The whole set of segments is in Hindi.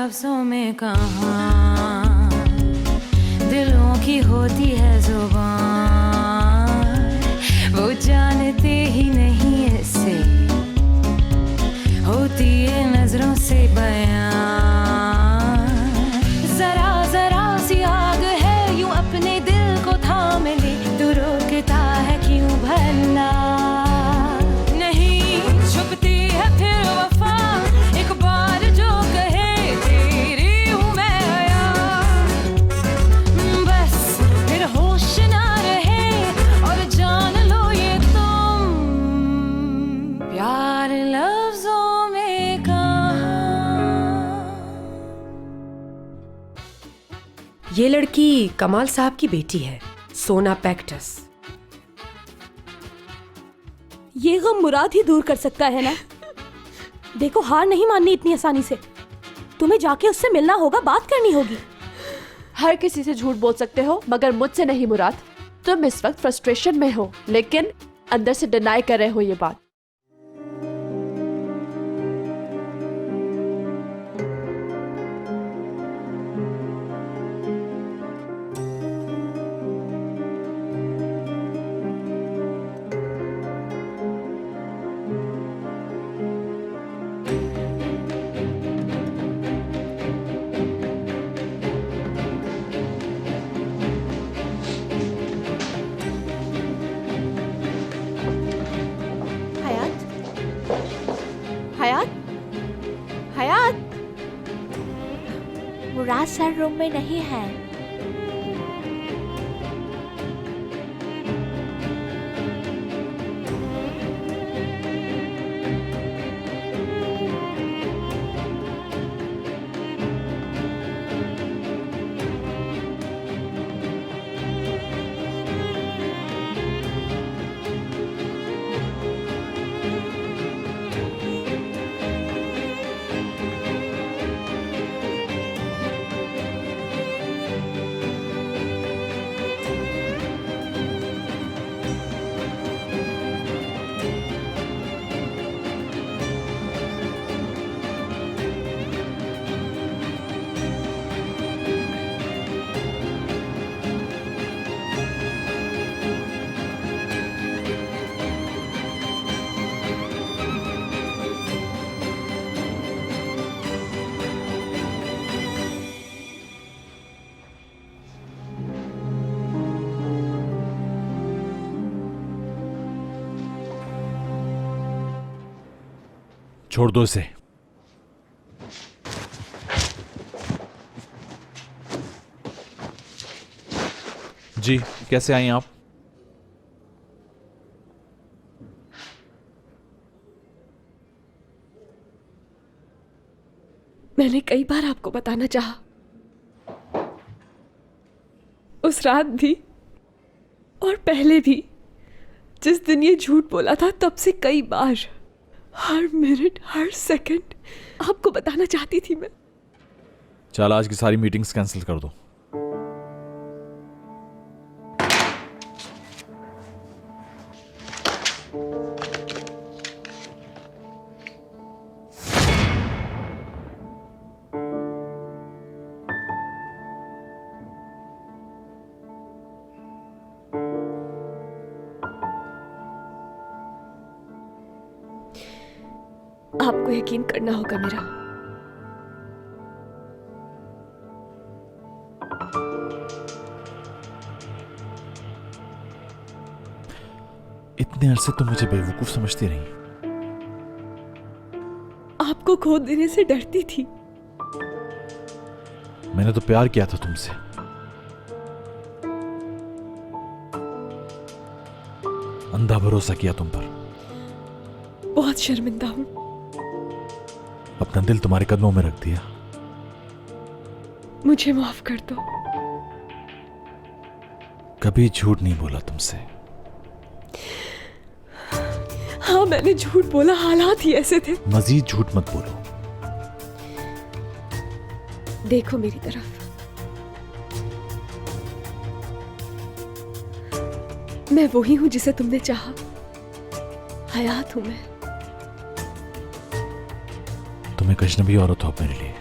लफ्जों में कहाँ दिलों की होती है जुबान, वो जानते ही नहीं इससे होती है नजरों से बयान। जरा जरा सी आग है यूं अपने दिल को थाम ले, तू रोकता है क्यों भला? नहीं छुपती है फिर वफा, एक बार जो कहे तेरी हूँ मैं आया, बस फिर होश ना रहे और जान लो ये तुम प्यार लफ्जों में कहाँ। ये लड़की कमाल साहब की बेटी है, सोना पैक्टस। ये गम मुराद ही दूर कर सकता है ना। देखो हार नहीं माननी इतनी आसानी से, तुम्हें जाके उससे मिलना होगा, बात करनी होगी। हर किसी से झूठ बोल सकते हो मगर मुझसे नहीं मुराद। तुम इस वक्त फ्रस्ट्रेशन में हो लेकिन अंदर से डिनाई कर रहे हो ये बात। हयात मुराद सर रूम में नहीं है। छोड़ दो इसे। जी कैसे आई आप? मैंने कई बार आपको बताना चाहा, उस रात भी और पहले भी, जिस दिन ये झूठ बोला था तब से कई बार, हर मिनट हर सेकंड आपको बताना चाहती थी मैं। चल आज की सारी मीटिंग्स कैंसिल कर दो। आपको यकीन करना होगा मेरा। इतने अरसे तुम मुझे बेवकूफ समझती रही। आपको खो देने से डरती थी। मैंने तो प्यार किया था तुमसे। अंधा भरोसा किया तुम पर। बहुत शर्मिंदा हूं। अपना दिल तुम्हारे कदमों में रख दिया। मुझे माफ कर दो। कभी झूठ नहीं बोला तुमसे। हाँ मैंने झूठ बोला, हालात ही ऐसे थे। मजीद झूठ मत बोलो। देखो मेरी तरफ। मैं वही हूं जिसे तुमने चाहा। हयात हूं मैं। तुम एक अजनबी औरत हो मेरे लिए।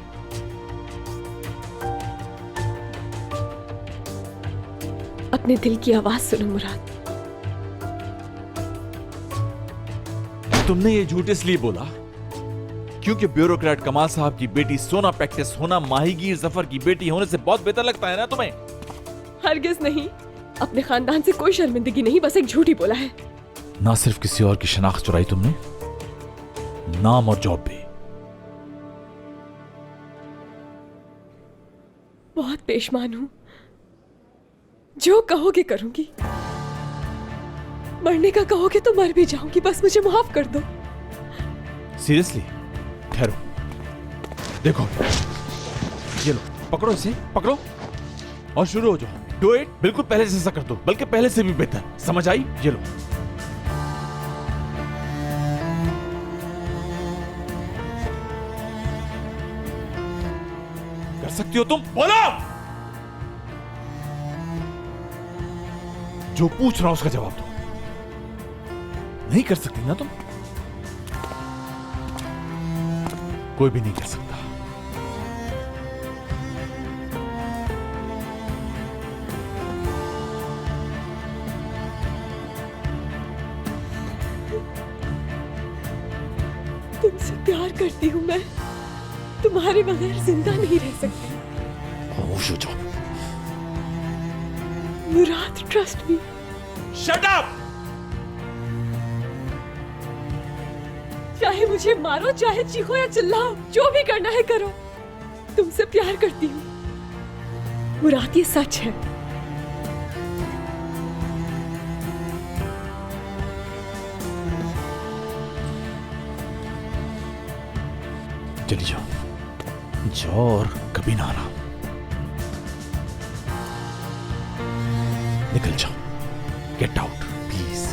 अपने दिल की आवाज सुनो मुराद। तुमने ये झूठ इसलिए बोला क्योंकि ब्यूरोक्रेट कमाल साहब की बेटी सोना पैक्टिस होना माहीगीर जफर की बेटी होने से बहुत बेहतर लगता है ना तुम्हें? हरगिज नहीं, अपने खानदान से कोई शर्मिंदगी नहीं, बस एक झूठ ही बोला है। ना सिर्फ किसी और की शनाख्त चुराई तुमने, नाम और जॉब भी। बहुत पेशमान हूं, जो कहोगे करूंगी, मरने का कहोगे तो मर भी जाऊंगी, बस मुझे माफ कर दो। सीरियसली? ठहरो, देखो, ये लो, पकड़ो इसे, पकड़ो और शुरू हो जाओ। डू इट, बिल्कुल पहले जैसा कर दो, बल्कि पहले से भी बेहतर। समझ आई? ये लो। कर सकती हो तुम? बोलो। जो पूछ रहा हूं उसका जवाब दो। नहीं कर सकती ना तुम? कोई भी नहीं कर सकता। तुमसे प्यार करती हूं मैं, तुम्हारे बगैर जिंदा नहीं रह सकती। खामोश हो जाओ। मुराद, ट्रस्ट मी। Shut up! चाहे मुझे मारो, चाहे चीखो या चिल्लाओ, जो भी करना है करो, तुमसे प्यार करती हूं मुराद, ये सच है। चली जाओ, जाओ और कभी ना आना। निकल जाओ, गेट आउट प्लीज।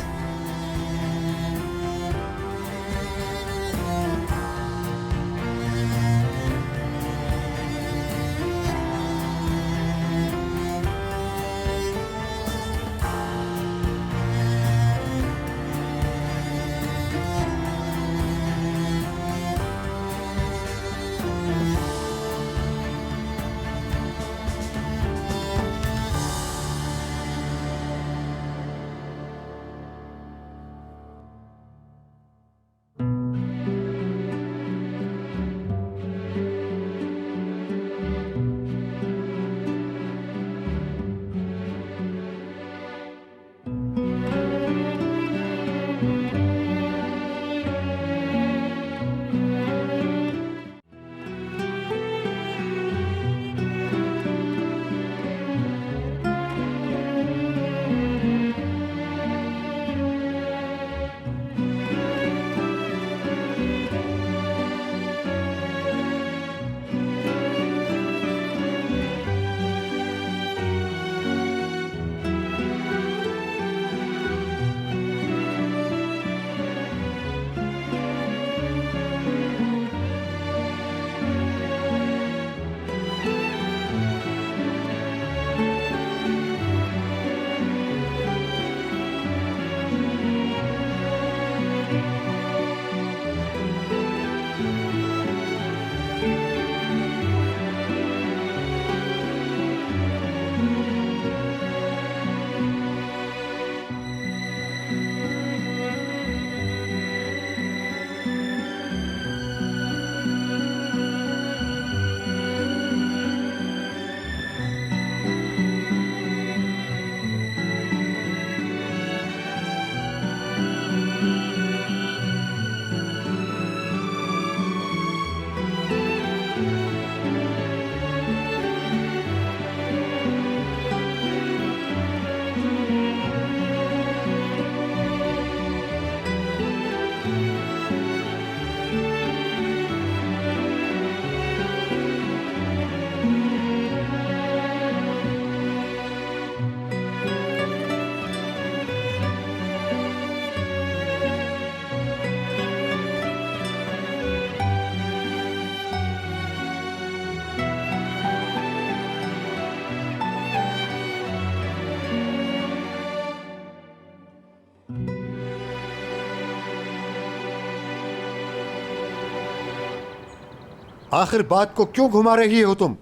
आखिर बात को क्यों घुमा रही हो तुम?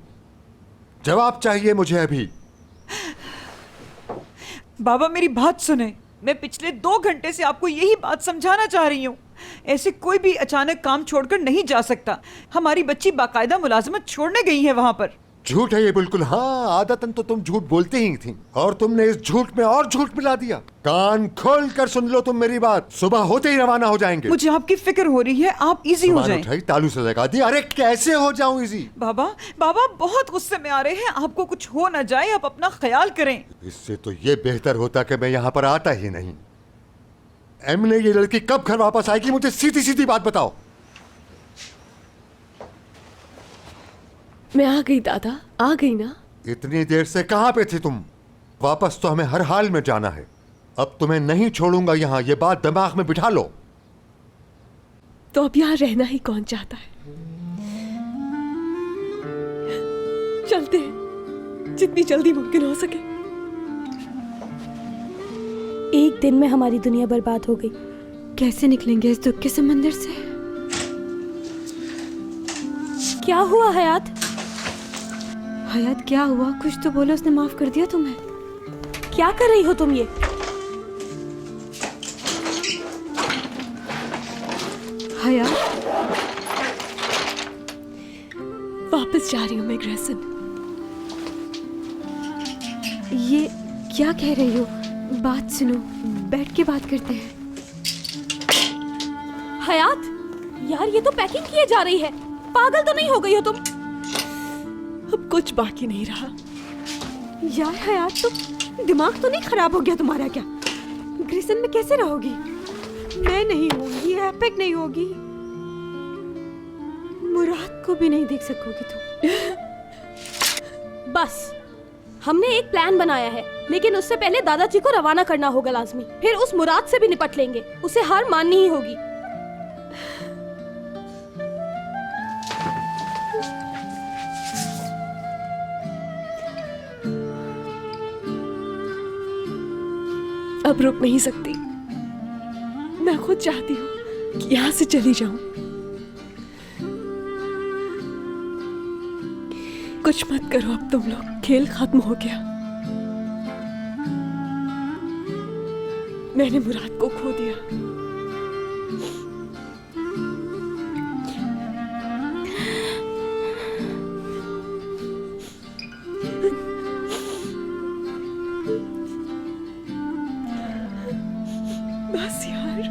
जवाब चाहिए मुझे अभी। बाबा मेरी बात सुने, मैं पिछले 2 घंटे से आपको यही बात समझाना चाह रही हूँ। ऐसे कोई भी अचानक काम छोड़कर नहीं जा सकता। हमारी बच्ची बाकायदा मुलाजमत छोड़ने गई है वहाँ पर। झूठ है ये बिल्कुल। हाँ, आदतन तो तुम झूठ बोलते ही थी और तुमने इस झूठ में और झूठ मिला दिया। कान खोल कर सुन लो तुम मेरी बात, सुबह होते ही रवाना हो जाएंगे। मुझे आपकी फिक्र हो रही है, आप इजी हो जाएं। उठाई, तालू से लगा दी। अरे कैसे हो जाऊं इजी? बाबा बाबा बहुत गुस्से में आ रहे हैं, आपको कुछ हो ना जाए, आप अपना ख्याल करें। इससे तो ये बेहतर होता कि मैं यहाँ पर आता ही नहीं। एमने ये लड़की कब घर वापस आएगी, मुझे सीधी सीधी बात बताओ। मैं आ गई दादा, आ गई ना। इतनी देर से कहाँ पे थी तुम? वापस तो हमें हर हाल में जाना है। अब तुम्हें नहीं छोड़ूंगा यहाँ, ये बात दिमाग में बिठा लो। तो अब यहाँ रहना ही कौन चाहता है? चलते हैं, जितनी जल्दी मुमकिन हो सके। एक दिन में हमारी दुनिया बर्बाद हो गई। कैसे निकलेंगे इस दुख के समंदर से? क्या हुआ हयात? हयात क्या हुआ? कुछ तो बोलो, उसने माफ कर दिया तुम्हें? क्या कर रही हो तुम ये? हयात वापस जा रही हूँ मैं ग्रेसन। ये क्या कह रही हो? बात सुनो, बैठ के बात करते हैं। हयात, यार ये तो पैकिंग किए जा रही है। पागल तो नहीं हो गई हो तुम? अब कुछ बाकी नहीं रहा। यार हयात, तो दिमाग तो नहीं खराब हो गया तुम्हारा क्या? ग्रेसन में कैसे रहोगी? मैं नहीं होंगी, एपिक नहीं होगी, मुराद को भी नहीं देख सकोगी तुम। बस, हमने एक प्लान बनाया है, लेकिन उससे पहले दादाजी को रवाना करना होगा लाजमी। फिर उस मुराद से भी निपट लेंगे, उसे हार माननी ही होगी। अब रुक नहीं सकती। मैं खुद चाहती हूँ कि यहाँ से चली जाऊं। कुछ मत करो अब तुम लोग, खेल खत्म हो गया। मैंने मुराद को खो दिया। बस यार,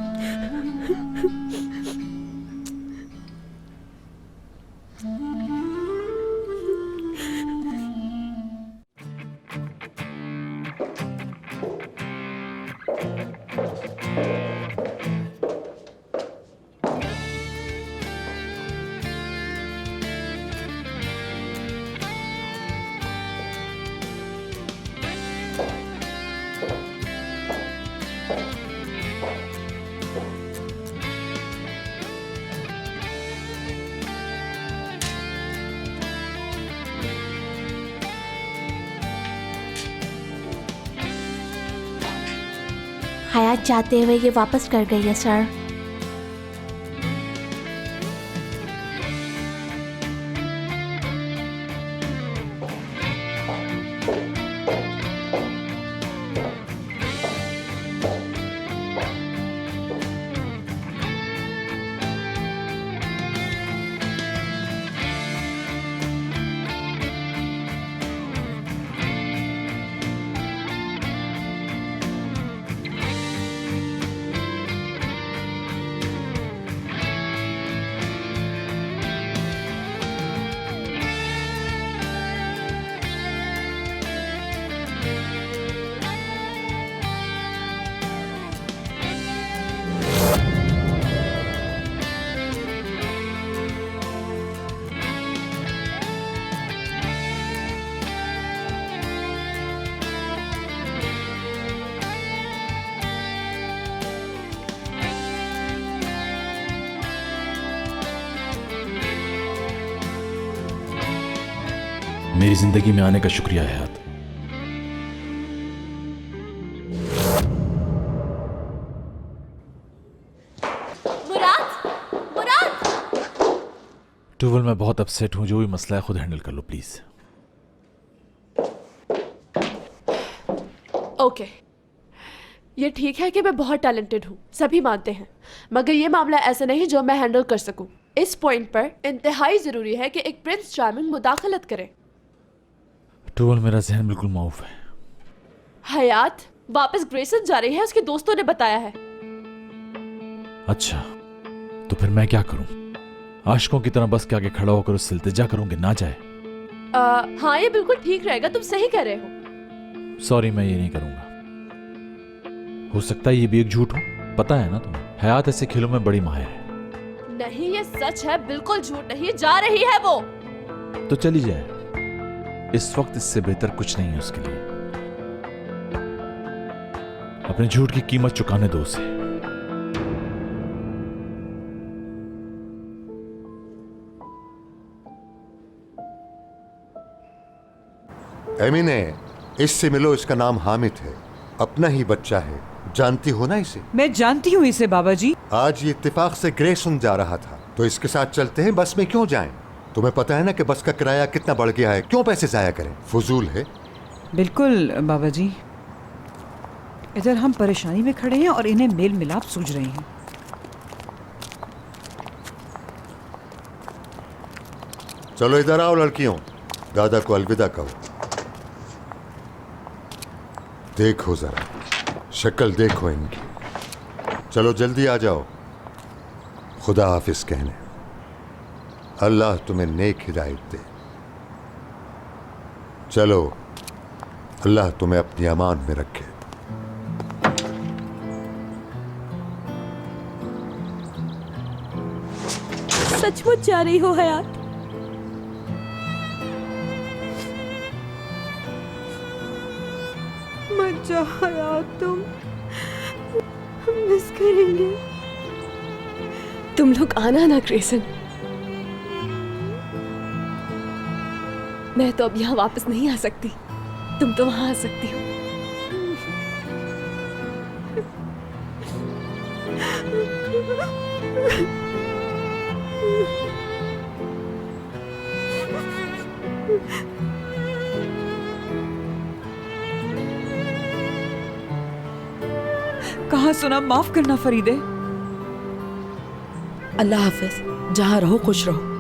हयात जाते हुए ये वापस कर गई है सर। मेरी जिंदगी में आने का शुक्रिया हयात। मुराद, मुराद! टूवल, मैं बहुत अपसेट हूं। जो भी मसला है खुद हैंडल कर लो प्लीज। ओके, ये ठीक है कि मैं बहुत टैलेंटेड हूँ, सभी मानते हैं, मगर ये मामला ऐसा नहीं जो मैं हैंडल कर सकूं। इस पॉइंट पर इंतहाई जरूरी है कि एक प्रिंस चार्मिंग मुदाखलत करे। टूवल, मेरा जहन बिल्कुल माऊफ है। हयात वापस ग्रेसन जा रही है, उसके दोस्तों ने बताया है। अच्छा, तो फिर मैं क्या करूं? आशिकों की तरह बस के आगे खड़ा होकर उससे इल्तिजा करूंगी ना जाए? हाँ, ये बिल्कुल ठीक रहेगा, तुम सही कह रहे हो। सॉरी, मैं ये नहीं करूंगा। हो सकता है ये भी एक झूठ हो, पता है ना तुम्हें, हयात ऐसे खेलों में बड़ी माहिर है। नहीं, ये सच है, बिल्कुल झूठ नहीं, जा रही है वो। तो चली जाए, इस वक्त इससे बेहतर कुछ नहीं है उसके लिए। अपने झूठ की कीमत चुकाने दो उसे। एमिने, इससे मिलो, इसका नाम हामिद है, अपना ही बच्चा है, जानती हो ना इसे? मैं जानती हूँ इसे बाबा जी। आज ये इत्तेफाक से ग्रेसन जा रहा था, तो इसके साथ चलते हैं, बस में क्यों जाएं? तुम्हें पता है ना कि बस का किराया कितना बढ़ गया है, क्यों पैसे जाया करें, फजूल है। बिल्कुल बाबा जी, इधर हम परेशानी में खड़े हैं और इन्हें मेल मिलाप सूझ रहे हैं। चलो इधर आओ लड़कियों, दादा को अलविदा कहो। देखो जरा, शक्ल देखो इनकी। चलो जल्दी आ जाओ, खुदा हाफिज कहने। अल्लाह तुम्हें नेक हिदायत दे। चलो, अल्लाह तुम्हें अपनी अमान में रखे। सचमुच जा रही हो हयात? मत जाओ हयात, तुम मिस करेंगे। तुम लोग आना ना ग्रेसन, मैं तो अब यहाँ वापस नहीं आ सकती, तुम तो वहां आ सकती हो। कहाँ सुना, माफ करना फरीदे। अल्लाह हाफिज, जहाँ रहो खुश रहो।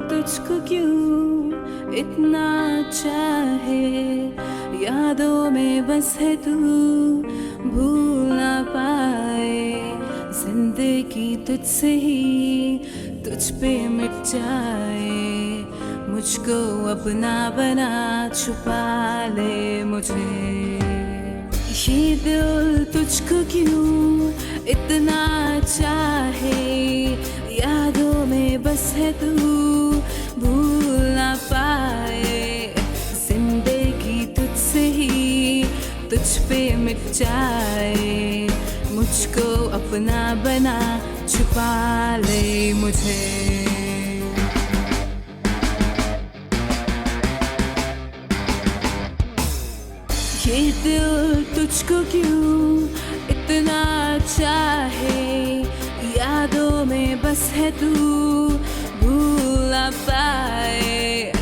तुझको क्यों इतना चाहे, यादों में बस है तू, भूल ना पाए। जिंदगी तुझसे ही तुझ पे मिट जाए, मुझको अपना बना छुपा ले मुझे। ये दिल तुझको क्यों इतना चाहे, यादों में बस है तू, भूल ना पाए। जिंदगी तुझसे ही तुझ पे मिट जाए, मुझको अपना बना छुपा ले मुझे। ये दिल तुझको क्यों इतना चाहे, यादों में बस है तू, भूल ना पाए।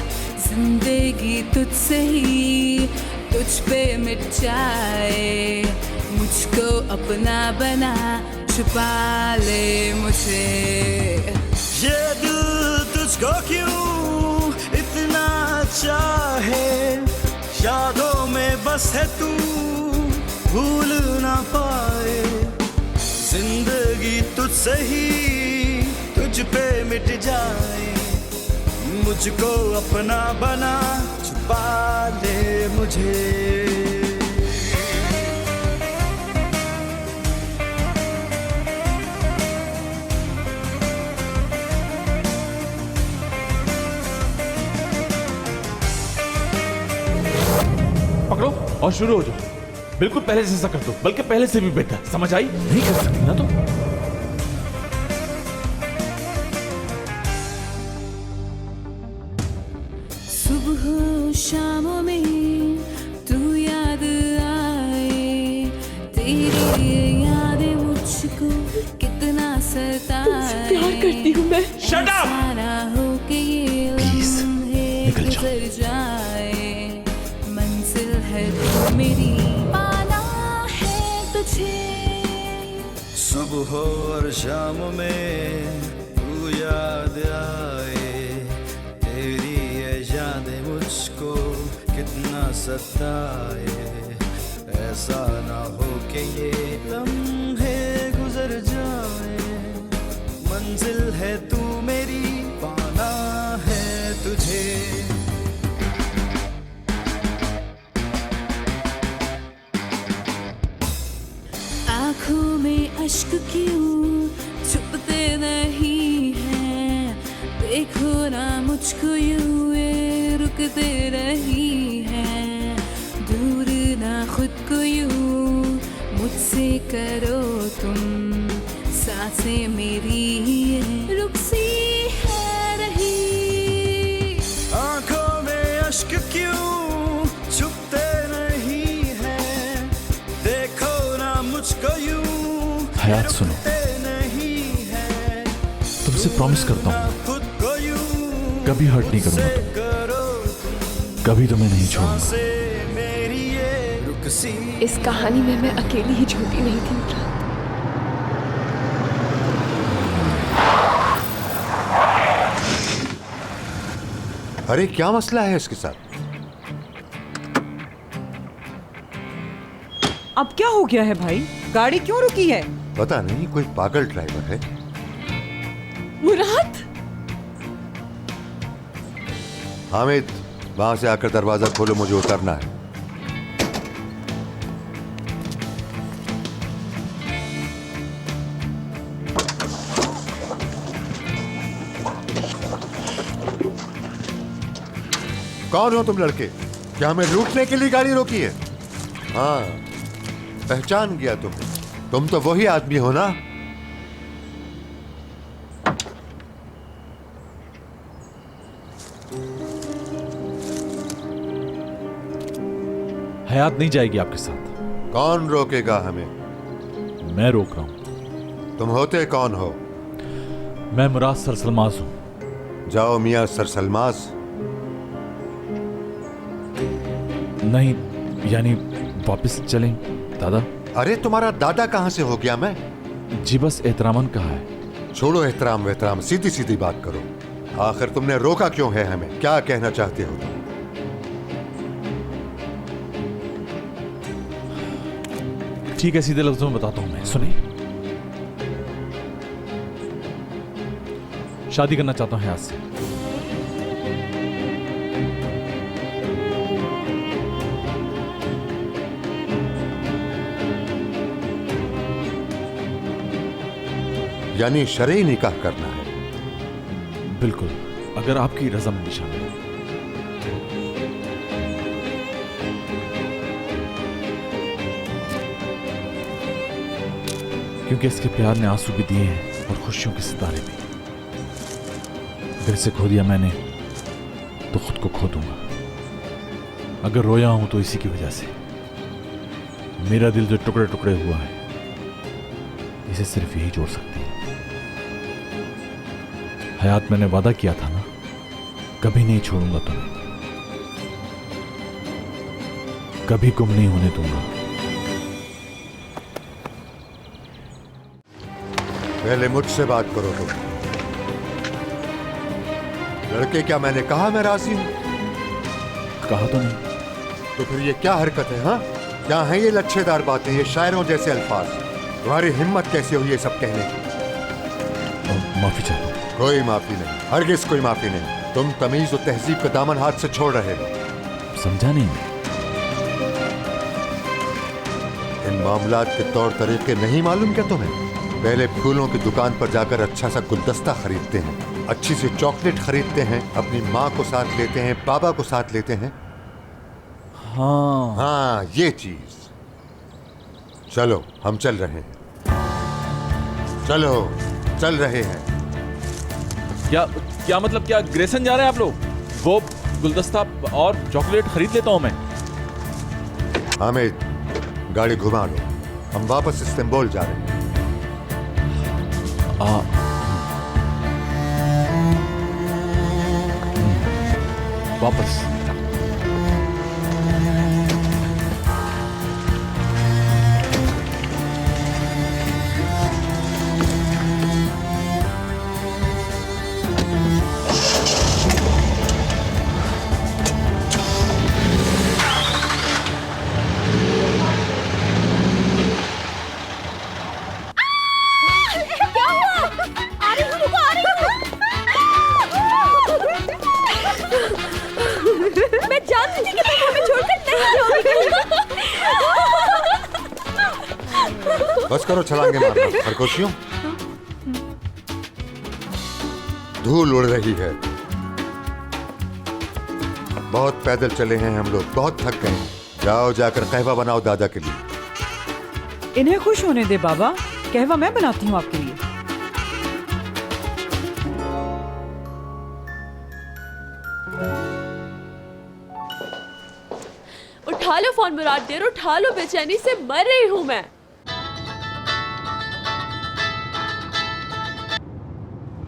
जिंदगी तुझसे ही तुझ पे मिट जाए, मुझको अपना बना छुपा ले मुझे। ये दिल तुझको क्यों इतना चाहे, यादों में बस है तू, भूल ना पाए। जिंदगी तुझसे ही तुझ पे मिट जाए। मुझको अपना बना, छुपा ले मुझे। पकड़ो और शुरू हो जाओ। बिल्कुल पहले से ऐसा कर दो, बल्कि पहले से भी बेहतर। समझ आई? नहीं कर सकती ना तुम? सुबह शामों में तू याद आए, तेरी यादें मुझको कितना सताए। प्यार करती हूँ मैं। Shut up! सारा हो के ये लम्हे निकल जाओ। गुजर जाए। मंजिल है तू मेरी, पाना है तुझे। सुबह और शाम में तू याद आए, तेरी ये यादें मुझको कितना सताए। ऐसा ना हो कि ये लम्हे गुजर जाए। मंजिल है तू मेरी, पाना है तुझे। आँखों में अश्क क्यों छुपते नहीं हैं, देखो ना मुझको यूं ये रुकते रही हैं। दूर ना खुद को यूं मुझसे करो तुम, सांसें मेरी ये रुक सी है रही। आंखों में अश्क क्यों छुपते नहीं हैं, देखो ना मुझको यूं हयात सुनो, नहीं है। तुमसे प्रॉमिस करता हूँ खुद को यूं कभी हर्ट नहीं करूंगा करो कभी तुम्हें नहीं छोड़ूंगा। से मेरी ये रुक सी। इस कहानी में मैं अकेली ही झूठी नहीं थी। अरे क्या मसला है इसके साथ? अब क्या हो गया है भाई? गाड़ी क्यों रुकी है? पता नहीं, कोई पागल ड्राइवर है। मुराद, हामिद, वहां से आकर दरवाजा खोलो, मुझे उतरना है। कौन हो तुम लड़के? क्या हमें लूटने के लिए गाड़ी रोकी है? हाँ, पहचान गया तुम तो वही आदमी हो ना? हयात नहीं जाएगी आपके साथ। कौन रोकेगा हमें? मैं रोक रहा हूं। तुम होते कौन हो? मैं मुराद सरसलमाज हूं। जाओ मियां सरसलमाज। नहीं, यानी वापस चलें दादा? अरे तुम्हारा दादा कहां से हो गया मैं? जी बस एहतरामन कहा है। छोड़ो एहतराम वेहतराम, सीधी सीधी बात करो। आखिर तुमने रोका क्यों है हमें? क्या कहना चाहते हो तुम? ठीक है, सीधे लफ्जों में बताता हूं मैं, सुनिए। शादी करना चाहता हूं हयात से। यानी शरई निकाह करना है? बिल्कुल, अगर आपकी रजामंदी शामिल है। क्योंकि इसके प्यार ने आंसू भी दिए हैं और खुशियों के सितारे भी। अगर इसे खो दिया मैंने तो खुद को खो दूंगा। अगर रोया हूं तो इसी की वजह से। मेरा दिल जो टुकड़े टुकड़े हुआ है, इसे सिर्फ यही जोड़ सकती है। हयात, मैंने वादा किया था ना, कभी नहीं छोड़ूंगा तुम्हें, कभी गुम नहीं होने दूंगा। पहले मुझसे बात करो तुम। लड़के, क्या मैंने कहा मैं राजी हूं? कहा तो नहीं। तो फिर ये क्या हरकत है? हाँ, क्या है ये लच्छेदार बातें, ये शायरों जैसे अल्फाज? तुम्हारी हिम्मत कैसे हुई ये सब कहने की? माफी चाहता हूं। कोई माफी नहीं, हरगिज कोई माफी नहीं। तुम तमीज और तहजीब का दामन हाथ से छोड़ रहे हो। समझा नहीं। इन मामलात के तौर तरीके नहीं मालूम क्या तुम्हें? पहले फूलों की दुकान पर जाकर अच्छा सा गुलदस्ता खरीदते हैं, अच्छी सी चॉकलेट खरीदते हैं, अपनी माँ को साथ लेते हैं, बाबा को साथ लेते हैं। हाँ, ये चीज। चलो हम चल रहे हैं, चलो चल रहे हैं। क्या मतलब, क्या ग्रेसन जा रहे हैं आप लोग? वो गुलदस्ता और चॉकलेट खरीद लेता हूं मैं। हामिद, गाड़ी घुमा लो, हम वापस इस्तांबुल जा रहे हैं। वापस? क्या हुआ? आ रही हूँ, रुको, आ रही हूँ। मैं जानती थी कि तुम हमें छोड़कर नहीं जाओगी। बस करो छलांगे मारना, खरगोशियों। धूल उड़ रही है। बहुत पैदल चले हैं हम लोग, बहुत थक गए हैं। जाओ जाकर कहवा बनाओ दादा के लिए। इन्हें खुश होने दे बाबा, कहवा मैं बनाती हूँ आपके लिए। उठा लो फोन मुराद, देर उठा लो, बेचैनी से मर रही हूँ मैं।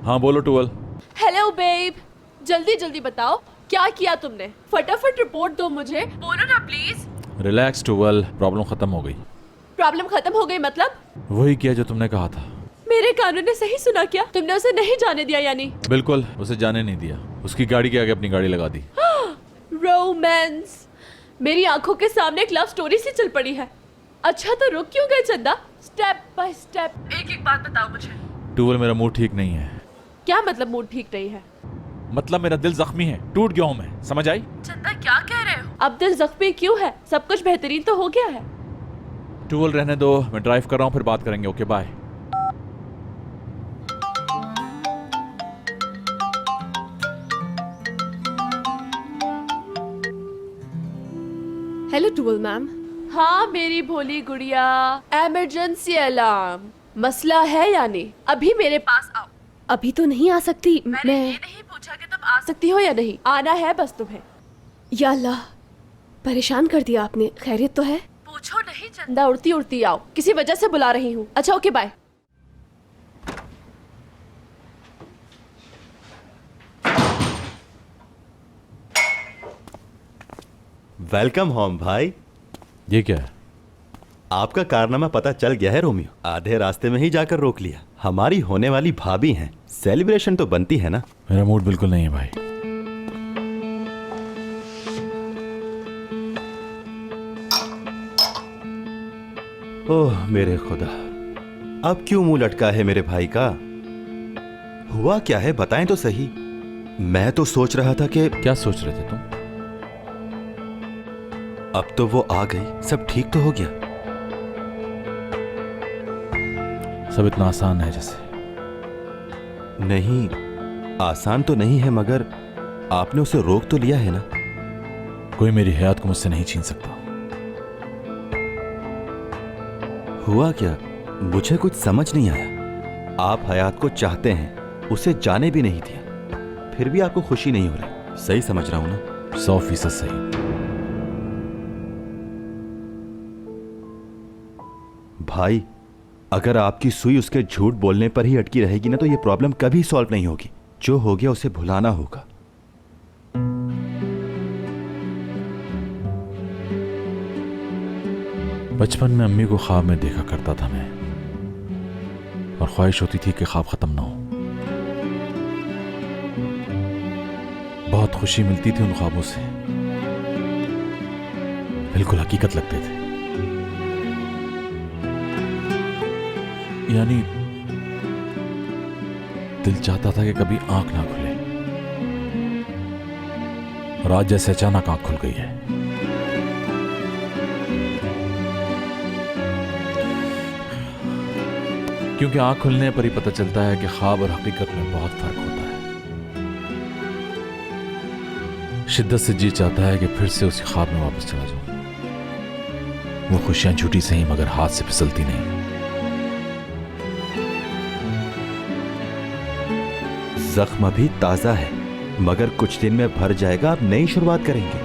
हाँ बोलो टूवल। हेलो बेब, जल्दी जल्दी बताओ क्या किया तुमने? फटाफट रिपोर्ट दो मुझे, बोलो ना प्लीज। रिलैक्स टूवल, प्रॉब्लम खत्म हो गई। प्रॉब्लम खत्म हो गई मतलब? वही किया जो तुमने कहा था। मेरे कानों ने सही सुना क्या? तुमने उसे नहीं जाने दिया यानी? बिल्कुल, उसे जाने नहीं दिया। उसकी गाड़ी के आगे अपनी गाड़ी लगा दी। रोमांस मेरी आंखों के सामने एक लव स्टोरी सी चल पड़ी है। अच्छा तो रुक क्यों गए चंदा? स्टेप बाय स्टेप एक एक बात बताओ मुझे। टूवल, मेरा मूड ठीक नहीं है। क्या मतलब मूड ठीक नहीं है? मतलब मेरा दिल जख्मी है, टूट गया हूं मैं, समझ आई? चंदा क्या कह रहे हो? अब दिल जख्मी क्यों है? सब कुछ बेहतरीन तो हो गया है। टूवल रहने दो, मैं ड्राइव कर रहा हूं, फिर बात करेंगे। Okay bye. Hello to all ma'am. हाँ मेरी भोली गुड़िया, इमरजेंसी अलार्म। मसला है यानी? अभी मेरे पास आओ। अभी तो नहीं आ सकती मैंने ये नहीं पूछा कि तुम आ सकती हो या नहीं, आना है बस तुम्हें। या अल्लाह, परेशान कर दिया आपने। खैरियत तो है? पूछो नहीं चंदा, उड़ती उड़ती आओ, किसी वजह से बुला रही हूँ। अच्छा ओके बाय। वेलकम होम भाई। ये क्या है? आपका कारनामा पता चल गया है रोमियो, आधे रास्ते में ही जाकर रोक लिया। हमारी होने वाली भाभी हैं, सेलिब्रेशन तो बनती है ना। मेरा मूड बिल्कुल नहीं है भाई। ओह मेरे खुदा, अब क्यों मुंह लटका है मेरे भाई का? हुआ क्या है बताएं तो सही। मैं तो सोच रहा था कि... क्या सोच रहे थे तुम? अब तो वो आ गई, सब ठीक तो हो गया। सब इतना आसान है जैसे। नहीं, आसान तो नहीं है, मगर आपने उसे रोक तो लिया है ना। कोई मेरी हयात को मुझसे नहीं छीन सकता। हुआ क्या? मुझे कुछ समझ नहीं आया। आप हयात को चाहते हैं, उसे जाने भी नहीं दिया, फिर भी आपको खुशी नहीं हो रही। सही समझ रहा हूं ना? 100% सही। भाई, अगर आपकी सुई उसके झूठ बोलने पर ही अटकी रहेगी ना, तो यह प्रॉब्लम कभी सॉल्व नहीं होगी। जो हो गया उसे भुलाना होगा। बचपन में अम्मी को ख्वाब में देखा करता था मैं, और ख्वाहिश होती थी कि ख्वाब खत्म ना हो। बहुत खुशी मिलती थी उन ख्वाबों से, बिल्कुल हकीकत लगते थे। यानी दिल चाहता था कि कभी आंख ना खुले, और आज जैसे अचानक आंख खुल गई है। क्योंकि आंख खुलने पर ही पता चलता है कि ख्वाब और हकीकत में बहुत फर्क होता है। शिद्दत से जी चाहता है कि फिर से उसी ख्वाब में वापस चला जाऊं। वो खुशियां झूठी सही मगर हाथ से फिसलती नहीं। जख्म अभी ताजा है मगर कुछ दिन में भर जाएगा। अब नई शुरुआत करेंगे।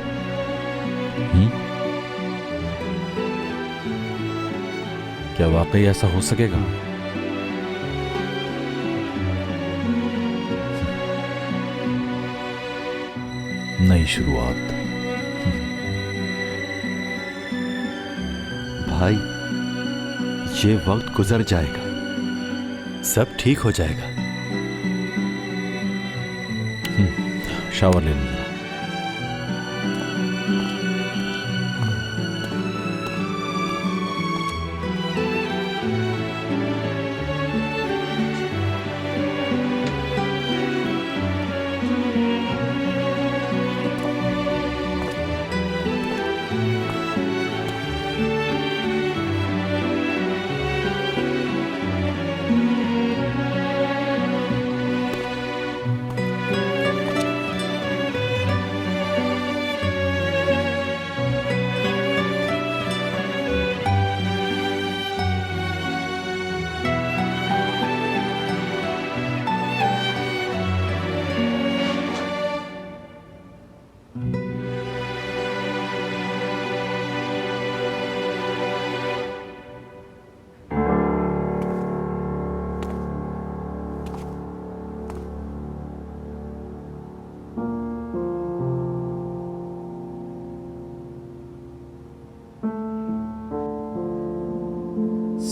क्या वाकई ऐसा हो सकेगा? नई शुरुआत। भाई ये वक्त गुजर जाएगा, सब ठीक हो जाएगा। शावर ले लीजिए।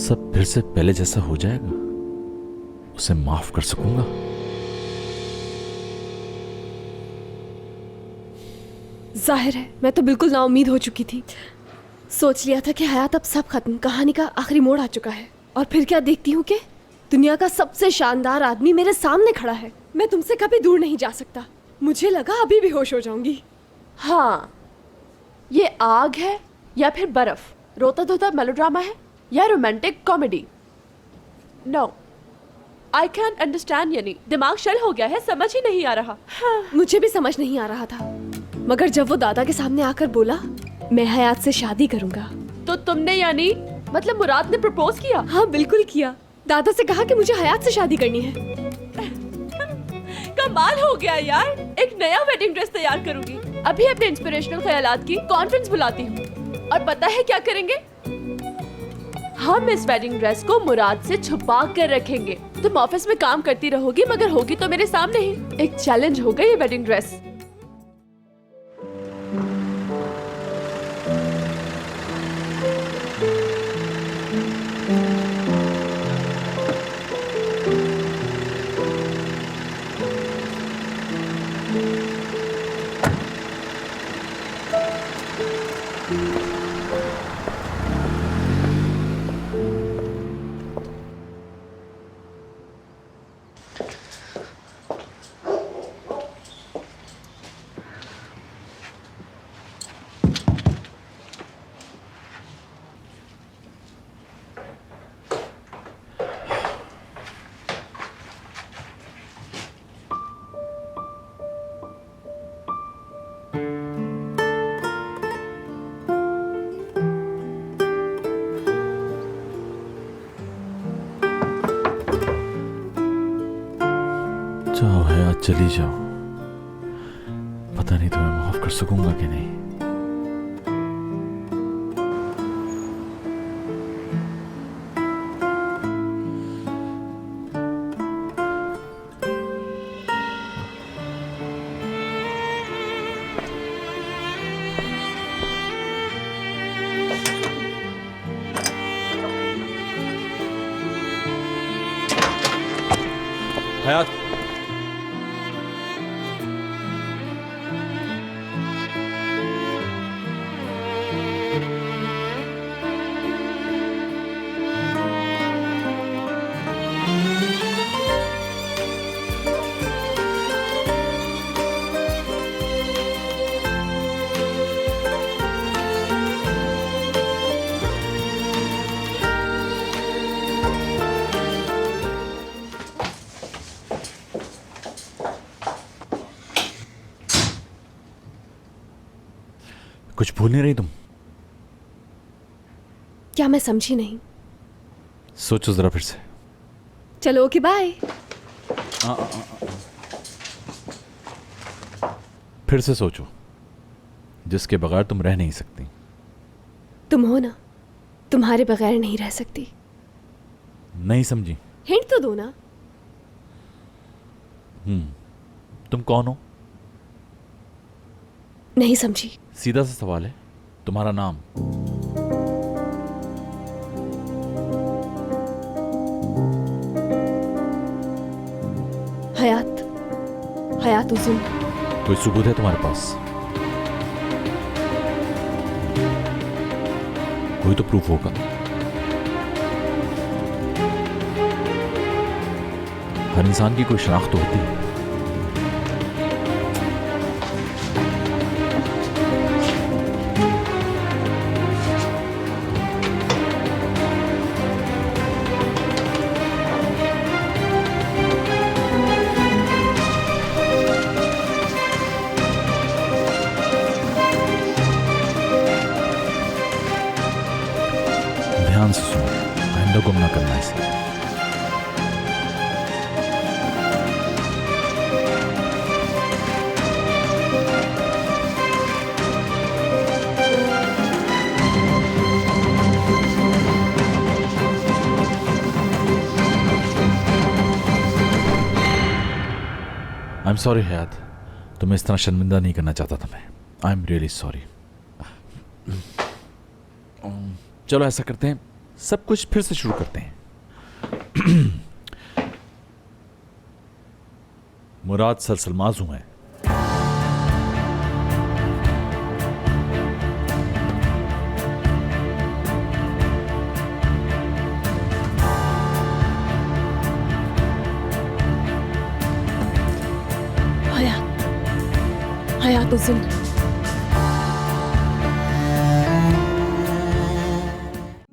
सब फिर से पहले जैसा हो जाएगा, उसे माफ कर सकूंगा। जाहिर है मैं तो बिल्कुल नाउम्मीद हो चुकी थी। सोच लिया था कि हयात अब सब खत्म, कहानी का आखिरी मोड़ आ चुका है। और फिर क्या देखती हूँ कि दुनिया का सबसे शानदार आदमी मेरे सामने खड़ा है। मैं तुमसे कभी दूर नहीं जा सकता। मुझे लगा अभी बेहोश हो जाऊंगी। हाँ, ये आग है या फिर बर्फ, रोता धोता मेलोड्रामा है या romantic comedy? No, I can understand. यानी दिमाग शल हो गया है, समझ ही नहीं आ रहा। हाँ, मुझे भी समझ नहीं आ रहा था, मगर जब वो दादा के सामने आकर बोला मैं हयात से शादी करूंगा, तो तुमने यानी मतलब मुराद ने प्रपोज किया? हाँ बिल्कुल किया। दादा से कहा कि मुझे हयात से शादी करनी है। कमाल हो गया यार, एक नया वेडिंग ड्रेस तैयार करूंगी। अभी अपने इंस्पिरेशनल ख्यालात की कॉन्फ्रेंस बुलाती हूँ, और पता है क्या करेंगे? हम इस वेडिंग ड्रेस को मुराद से छुपा कर रखेंगे। तुम ऑफिस में काम करती रहोगी मगर होगी तो मेरे सामने ही। एक चैलेंज होगा ये वेडिंग ड्रेस। जाओ हयात, चली जाओ। पता नहीं तुम्हें माफ कर सकूंगा कि नहीं। हयात, कुछ भूल नहीं रही तुम? क्या मैं समझी नहीं? सोचो जरा फिर से। चलो ओके बाय। फिर से सोचो, जिसके बगैर तुम रह नहीं सकती। तुम हो ना, तुम्हारे बगैर नहीं रह सकती। नहीं समझी? हिंट तो दो ना। तुम कौन हो? नहीं समझी। सीधा सा सवाल है, तुम्हारा नाम? हयात, हयात उजुन। कोई सबूत है तुम्हारे पास? कोई तो प्रूफ होगा। हर इंसान की कोई शनाख्त तो होती है। ध्यान से सुनो, आइंदा गुम ना करना इसे। आई एम सॉरी हयात, तुम्हें इस तरह शर्मिंदा नहीं करना चाहता था मैं। I am really sorry. चलो ऐसा करते हैं, सब कुछ फिर से शुरू करते हैं। मुराद सलसलमाजू है। हयात, हयात उजुन।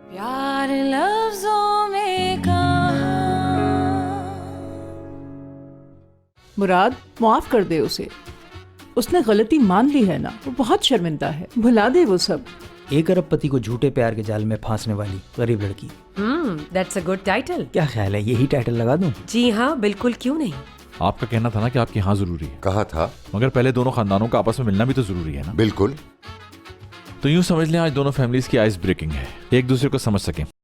प्यार लफ्जों में कहा। मुराद, माफ कर दे उसे। उसने गलती मान ली है ना, वो बहुत शर्मिंदा है। भुला दे वो सब। एक अरबपति को झूठे प्यार के जाल में फांसने वाली गरीब लड़की। That's a good title. क्या ख्याल है, यही टाइटल लगा दूं? जी हाँ, बिल्कुल, क्यों नहीं। आपका कहना था ना कि आपकी हाँ जरूरी है। कहा था, मगर पहले दोनों खानदानों का आपस में मिलना भी तो जरूरी है ना। बिल्कुल। तो यूं समझ लें आज दोनों फैमिलीज की आइस ब्रेकिंग है, एक दूसरे को समझ सकें।